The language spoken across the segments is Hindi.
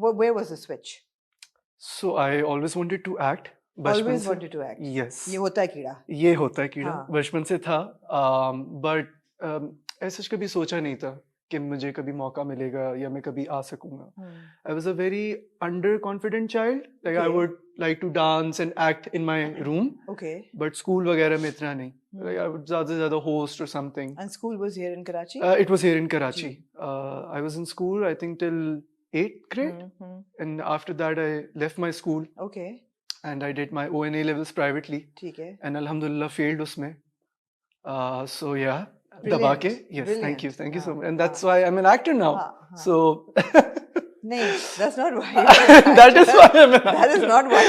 where was the switch? So I always wanted to act. बचपन Always से wanted to act. yes ये होता है कीड़ा. ये होता है कीड़ा हाँ. बचपन से था बट ऐसा कभी सोचा नहीं था कि मुझे कभी मौका मिलेगा या मैं कभी आ सकूंगा. I was a very underconfident child. Like I Okay. would like to dance and act in my room, Okay. but school वगैरह में इतना नहीं. Like I would ज़्यादा से ज़्यादा host or something. And school was here in Karachi? It was here in Karachi. I was in school, I think, till 8th grade. And after that, I left my school Okay. and I did my ONA levels privately. ठीक है. And Alhamdulillah failed उसमें. So yeah, Brilliant. दबा के. Yes, Brilliant. thank you so हाँ, much. And that's हाँ. why I'm an actor now. हाँ. So नहीं, that's not why you're an actor. that is why I'm an actor. That is not why.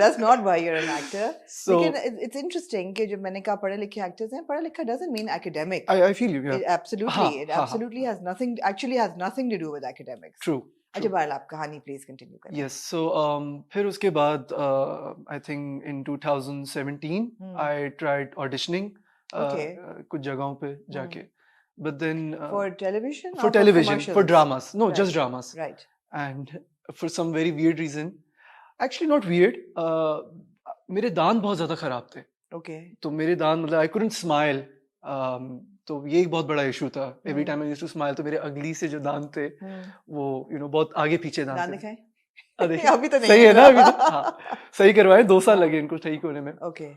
That's not why you're an actor. So लेकिन it's interesting कि जब मैंने कहा पढ़े लिखे actors हैं, पढ़ा लिखा doesn't mean academic. I feel you. Yeah. It absolutely, हाँ, it हाँ, absolutely has nothing, actually has nothing to do with academics. True. अच्छा बहरहाल आप कहानी please continue करें. Yes. So फिर उसके बाद I think in 2017 I tried auditioning Okay. कुछ जगहों पे जाके. But then For television? for or television, for commercials? dramas. No, Right. just dramas. Right. And for some very weird reason, actually not weird, मेरे दांत बहुत ज़्यादा ख़राब थे. Okay. तो मेरे दांत मतलब I couldn't smile. तो ये एक बहुत बड़ा इशू था. Every time I used to smile तो मेरे अगली से जो दांत थे वो बहुत आगे पीछे दांत दांत थे. दिखाएं? अरे अभी तो नहीं सही है ना हुआ। अभी तो हाँ सही करवाए 2 साल लगे इनको ठीक होने में. Okay.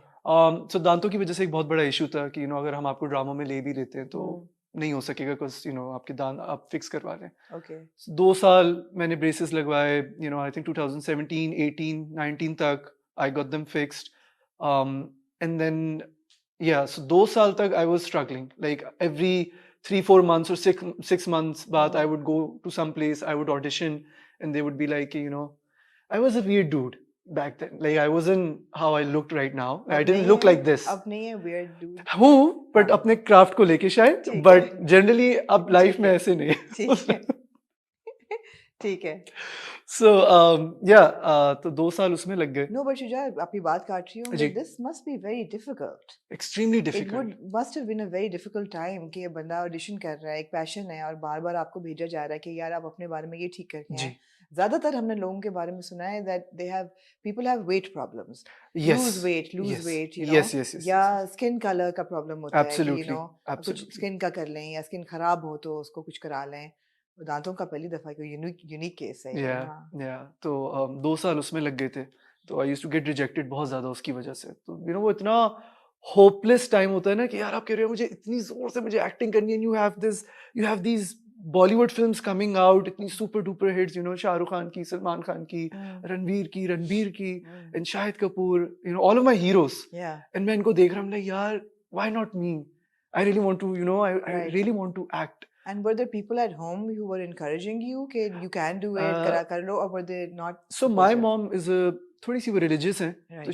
So दांतों की वजह से एक बहुत बड़ा इशू था कि अगर हम आपको ड्रामा में ले भी लेते हैं तो नहीं हो सकेगा बिकॉज आपके दांत आप फिक्स करवा लें. Okay. 2 साल मैंने ब्रेसेस लगवाए. आई थिंक 2017 18 19 तक I got them fixed. And then so 2 साल तक I was struggling like every 3-4 months or 6 months बाद I would go to some place, I would audition and they would be like I was a weird dude back then. Like I wasn't how I looked right now. I didn't look like this. अब नहीं है weird dude. हूँ but अपने क्राफ्ट को लेके शायद ठीक but है. generally अब लाइफ में ऐसे नहीं. ठीक है. ठीक है. So तो 2 साल उसमें लग गए. No, but शुजा आपकी बात काट रही हूँ. जी. This must be very difficult. Extremely It difficult. must have been a very difficult time कि ये बंदा ऑडिशन कर रहा है, एक पैशन है और बार-बार आपको भेजा जा रहा है कि यार आप अपने बारे में ये ठीक करके जी. आए. ज़्यादातर हमने लोगों के बारे में सुना है that people have weight problems. Yes. Lose weight, Yes. you know. Yes. या skin color का problem होता है कि Absolutely. कुछ Absolutely. skin का कर लें या skin खराब हो तो उसको कुछ करा लें. दांतों का पहली दफा कोई यूनिक केस है. Yeah. तो 2 साल उसमें लग गए थे. तो I used to get rejected बहुत ज्यादा उसकी वजह से. तो वो इतना होपलेस टाइम होता है ना कि यार आप कह रहे हो मुझे इतनी जोर से मुझे एक्टिंग करनी है. You have these Bollywood films coming out, इतनी super duper hits, Shahrukh Khan की, सलमान खान की, रणबीर की and Shahid Kapoor, all of my heroes. And मैं इनको देख रहा हूं लाइक यार why not me? I really want to I really want to act. And were there people at home who were encouraging you कि you can do it, कर लो, or were they not? So my mom is थोड़ी सी वो religious है. Right. तो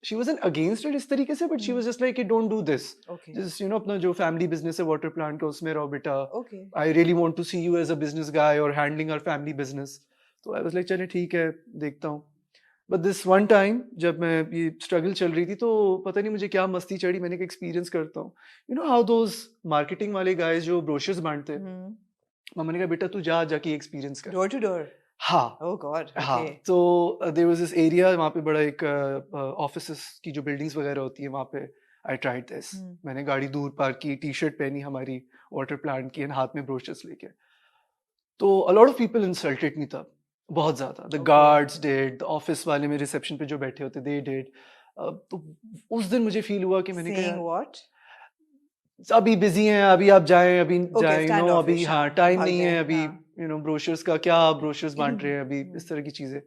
she wasn't against it इस तरीके से, but she was just like don't do this. Okay. Just अपना जो family business है water plant का उसमें रहो बेटा. Okay. I really want to see you as a business guy or handling our family business. तो I was like चले ठीक है देखता हूँ. But this one time जब मैं ये struggle चल रही थी तो पता नहीं मुझे क्या मस्ती चढ़ी. मैंने एक experience करता हूँ. You know how those marketing वाले guys जो brochures बांटते हैं. मैंने कहा बेटा तू जाके experience कर. Door to door. हाँ. Oh God. हाँ. तो there was this area वहाँ पे बड़ा एक offices की जो buildings वगैरह होती है वहाँ पे I tried this. मैंने गाड़ी दूर पार्क की, टी-शर्ट पहनी हमारी water plant की and हाथ में brochures लेके. तो a lot of people insulted me तब. बहुत ज़्यादा. The guards did, the office वाले में reception पे जो बैठे होते they did. तो उस दिन मुझे feel हुआ कि मैंने Saying what? अभी busy हैं, अभी आप जाएं, अभी जाएं, अभी हाँ टाइम नहीं है, अभी brochures का क्या brochures बांट रहे हैं अभी इस तरह की चीज़ें.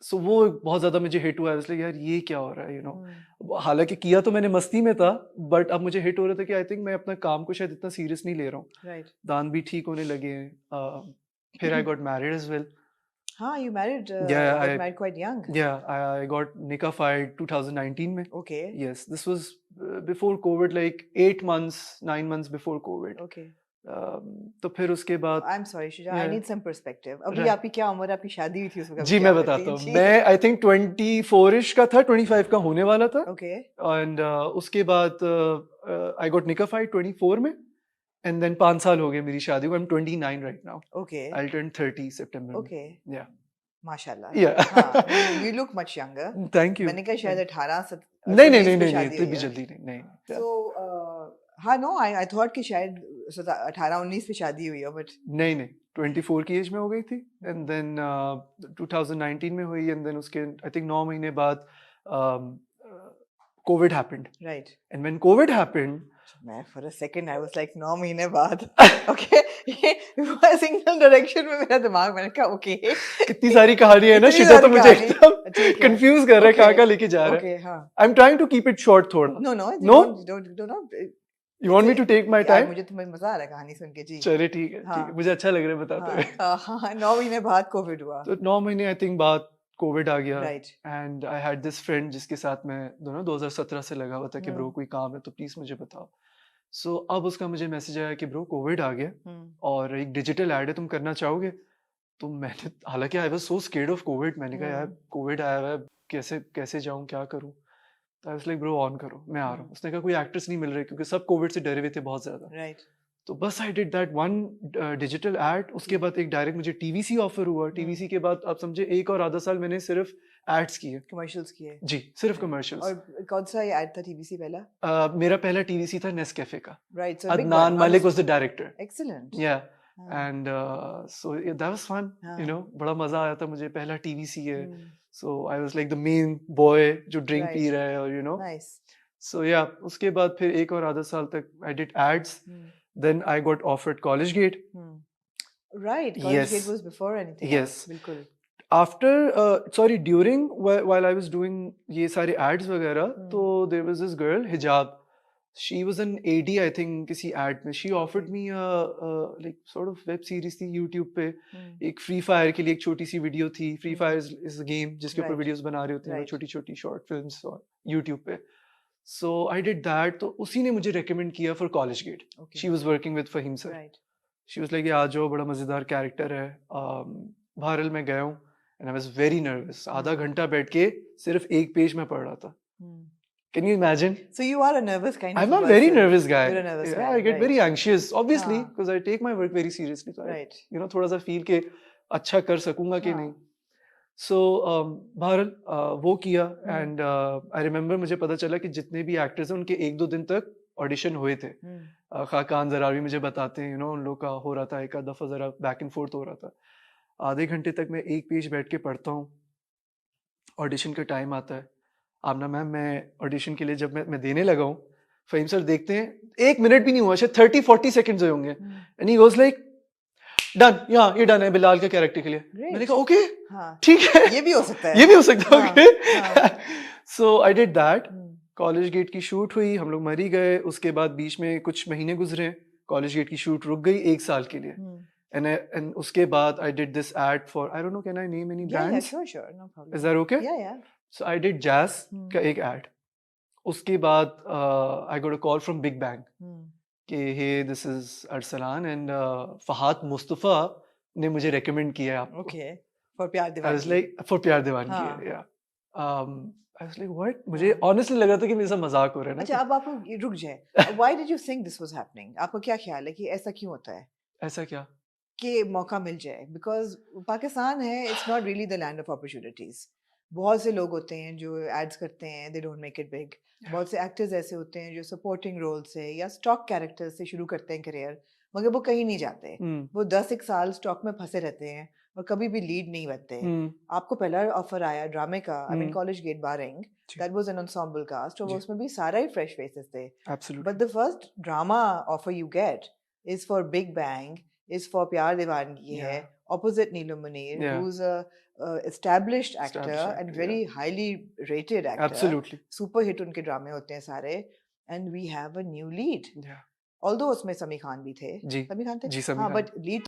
So वो बहुत ज़्यादा मुझे hit हुआ. इसलिए यार ये क्या हो रहा है हालांकि किया तो मैंने मस्ती में था but अब मुझे hit हो रहा था कि I think मैं अपना काम को शायद इतना serious नहीं ले रहा हूँ. Right. दांत भी ठीक होने लगे हैं. फिर I got married as well. हाँ, you married. Yeah, I married quite young. Yeah, I got nikah-fied 2019 में. Okay. Yes, this was before COVID, like 8 months, 9 months before COVID. Okay. तो फिर उसके बाद I'm sorry, Shuja. I need some perspective. अभी Right. आपकी क्या उम्र, आपकी शादी हुई थी उस वक्त? जी मैं बताता हूँ. मैं I think 24ish का था, 25 का होने वाला था. Okay. And उसके बाद I got nikah-fied 24 में. एंड देन 5 साल हो गए मेरी शादी को. I am 29 right now. Okay I turn 30 सितंबर में. ओके या माशाल्लाह. या हाँ, you look much younger. Thank you. मैंने कहा शायद 18 नहीं नहीं 19 नहीं में नहीं नहीं शादी इतनी हुई भी है. जल्दी नहीं नहीं. Yeah. So हाँ नो आई थॉट कि शायद 18-19 में शादी हुई हो बट नहीं नहीं 24 की एज में हो गई थी. एंड देन 2019 में हुई. एंड देन उसके आई थिंक 9 महीने बाद Covid happened. Right. And when Covid happened मैं for a second I was like 9 महीने बाद. ओके ये सिंगल डायरेक्शन में मेरा दिमाग. मैंने कहा ओके कितनी सारी कहानी है ना. इतनी शिता तो सारी मुझे कहानी. एकदम ठीक है. कंफ्यूज कर रहा है कहाँ Okay. कहाँ लेके जा रहा है. ओके हाँ. I am trying to keep it short थोड़ा. No no No? Don't you want me to take my यार टाइम. मुझे तुम्हें मजा आ रहा है कहानी सुन के जी. चलिए ठीक है. हाँ. मुझे अच्छा लग रहा है बताते हुए. हाँ 9 महीने बाद कोविड हुआ. तो 9 महीने आई थिंक बाद कोविड आ गया. Right. And I had this friend जिसके साथ मैं दोनों 2017 से लगा हुआ था कि ब्रो कोई काम है तो प्लीज मुझे बताओ. सो अब उसका मुझे मैसेज आया कि ब्रो कोविड आ गया और एक डिजिटल एड है तुम करना चाहोगे. तो मैंने हालांकि I was so scared of Covid. मैंने कहा यार कोविड आया हुआ है कैसे कैसे जाऊं क्या करूं. तो आई वाज लाइक ब्रो ऑन करो मैं आ रहा हूँ. उसने कहा कोई एक्ट्रेस नहीं मिल रही क्योंकि सब कोविड से डरे हुए थे बहुत ज्यादा. राइट. तो बस I did that one digital ad. उसके बाद एक डायरेक्ट मुझे टीवीसी ऑफर हुआ. टीवीसी के बाद आप समझे 1 और आधा साल मैंने सिर्फ एड्स किए. कमर्शियल्स किए. जी सिर्फ कमर्शियल्स. और कौन सा ये ऐड था टीवीसी पहला? मेरा पहला टीवीसी था नेस्कैफे का. Right. So Adnan Malik was the director. Excellent. Yeah and so that was fun. You know बड़ा मजा आया था मुझे. पहला टीवीसी है. So I was like the main boy जो ड्रिंक Right. पी रहा है और यू नो. नाइस. सो या उसके बाद फिर 1 और आधा साल तक I did ads. Then I got offered College Gate. Right. College Yes. Gate was before anything Yes. else. बिल्कुल. After during while I was doing ये सारे ads वगैरह तो there was this girl Hijab. She was an AD I think किसी ad में. She offered me a like sort of web series थी YouTube पे. एक Free Fire के लिए एक छोटी सी वीडियो थी. Free Fire is a game जिसके ऊपर Right. वीडियोस बना रहे होते हैं Right. छोटी छोटी short films और YouTube पे. So I did that. तो उसी ने मुझे recommend किया for College Gate. Okay. She was working with Fahim sir. Right. She was like ये आ जाओ बड़ा मजेदार कैरेक्टर है. भारल में गया हूँ and I was very nervous. आधा घंटा बैठ के सिर्फ एक पेज में पढ़ रहा था. Can you imagine? So you are a nervous kind I'm of a very person. nervous guy. You're a nervous Yeah, guy. I get Right. very anxious obviously हाँ. because I take my work very seriously. So Right. I, you know थोड़ा सा feel के अच्छा कर सकूंगा कि हाँ. नहीं. So भारल वो किया and I remember मुझे पता चला कि जितने भी एक्टर्स हैं उनके 1-2 दिन तक ऑडिशन हुए थे. खाकान जरावी मुझे बताते हैं उन लोग का हो रहा था. एक आध दफा जरा बैक एंड फोर्थ हो रहा था. आधे घंटे तक मैं एक पेज बैठ के पढ़ता हूँ. ऑडिशन का टाइम आता है. आमना मैम मैं ऑडिशन के लिए जब मैं देने लगा हूँ फहीम सर देखते हैं 1 मिनट भी नहीं हुआ शायद 30-40 सेकंड्स हुए होंगे. And he was like done. ये डन है बिलाल के कैरेक्टर के लिए. मैंने कहा ओके ठीक है ये भी हो सकता है. ये भी हो सकता है. Okay. So I did that. College Gate की शूट हुई. हम लोग मरी गए. उसके बाद बीच में कुछ महीने गुजरे. कॉलेज गेट की शूट रुक गई 1 साल के लिए. एंड उसके बाद I did this ad for I don't know can I name any brands. Sure, no problem. Is that okay? Yeah. So I did Jazz का एक एड. उसके बाद I got a call from Big Bang कि hey this is Arsalan and Fahad Mustafa ने मुझे रेकमेंड किया है आपको. Okay. For प्यार आई वाज दीवानी. लाइक फॉर प्यार दीवान हाँ. की. Yeah I was like what. मुझे ऑनेस्टली लग रहा था कि मेरे साथ मजाक हो रहा है ना. अच्छा अब आप रुक जाए. Why did you think this was happening? आपका क्या ख्याल है कि ऐसा क्यों होता है ऐसा क्या? कि मौका मिल जाए? Because पाकिस्तान है, it's not really the land of opportunities. बहुत से लोग होते हैं जो एड्स करते हैं, they don't make it big. बहुत से एक्टर्स ऐसे होते हैं जो सपोर्टिंग रोल से या स्टॉक कैरेक्टर से शुरू करते हैं करियर, मगर वो कहीं नहीं जाते. वो 10-1 साल स्टॉक में फंसे रहते हैं और कभी भी लीड नहीं बनते. आपको पहला ऑफर आया ड्रामे का. I mean College Gate barring, that was an ensemble cast और उसमें भी सारा ही फ्रेश फेसेस थे. Absolutely. But the first drama offer you get is for big bang, is for प्यार दीवानगी है, opposite Neelam Munir, who's a established actor and very highly rated actor. Absolutely. Super hit उनके ड्रामे होते हैं सारे. And we have a new lead. Yeah. Although उसमें समी खान भी थे. जी. समी खान थे? जी समी हाँ, खान. but lead